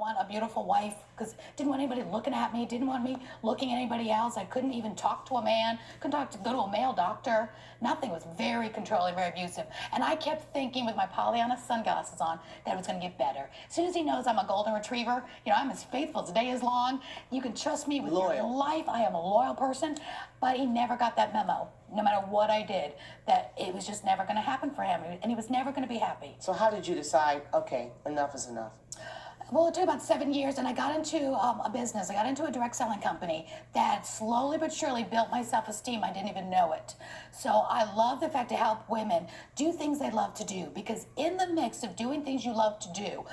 want a beautiful wife because didn't want anybody looking at me, didn't want me looking at anybody else. I couldn't even talk to a man, couldn't go to a male doctor. Nothing. Was very controlling, very abusive. And I kept thinking with my Pollyanna sunglasses on that it was going to get better. As soon as he knows I'm a golden retriever, I'm as faithful as the day is long. You can trust me with your life. I am a loyal person. But he never got that memo, no matter what I did, that it was just never going to happen for him. And he was never going to be happy. So how did you decide, okay, enough is enough? Well, it took about 7 years, and I got into a business. I got into a direct selling company that slowly but surely built my self-esteem. I didn't even know it. So I love the fact to help women do things they love to do, because in the mix of doing things you love to do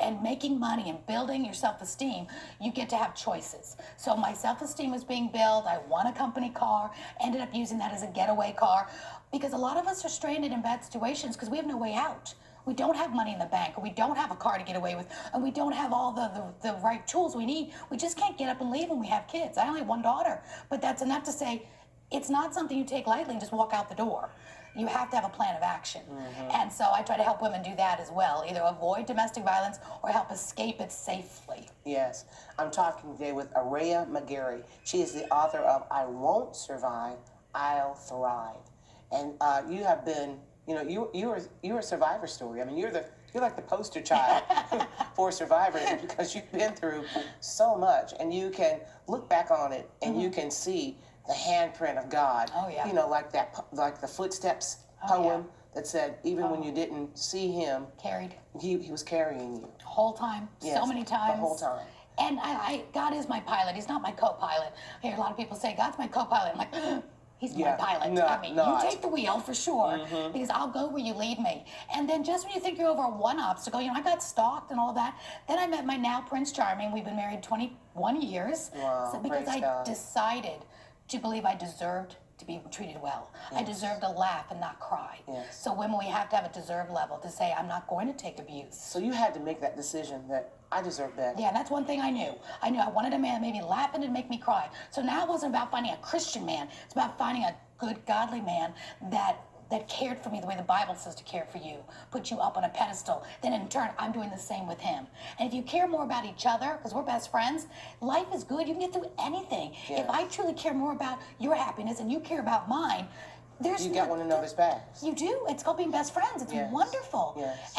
and making money and building your self-esteem, you get to have choices. So my self-esteem was being built. I won a company car, ended up using that as a getaway car, because a lot of us are stranded in bad situations because we have no way out. We don't have money in the bank, or we don't have a car to get away with, and we don't have all the right tools we need. We just can't get up and leave when we have kids. I only have one daughter, but that's enough to say it's not something you take lightly and just walk out the door. You have to have a plan of action. And so I try to help women do that as well, either avoid domestic violence or help escape it safely. Yes. I'm talking today with Aurea McGarry. She is the author of I Won't Survive, I'll Thrive. And you have been, you're a survivor story. I mean, you're like the poster child for survivors, because you've been through so much, and you can look back on it and you can see the handprint of God. Oh, yeah. Like the Footsteps poem that said, even when you didn't see him, he was carrying you. The whole time, so many times. The whole time. And God is my pilot. He's not my co-pilot. I hear a lot of people say, God's my co-pilot. I'm like, he's my pilot. You take the wheel for sure, because I'll go where you lead me. And then just when you think you're over one obstacle, I got stalked and all that. Then I met my now Prince Charming. We've been married 21 years. Wow, because I decided to believe I deserved to be treated well. Yes. I deserve to laugh and not cry. Yes. So women, we have to have a deserve level to say, I'm not going to take abuse. So you had to make that decision that I deserve better. Yeah, that's one thing I knew. I knew I wanted a man that made me laugh and make me cry. So now it wasn't about finding a Christian man. It's about finding a good, godly man that cared for me the way the Bible says to care for you, put you up on a pedestal. Then in turn, I'm doing the same with him. And if you care more about each other, because we're best friends, life is good. You can get through anything. Yes. If I truly care more about your happiness and you care about mine, you got one another's backs. You do. It's called being best friends. It's wonderful. Yes. And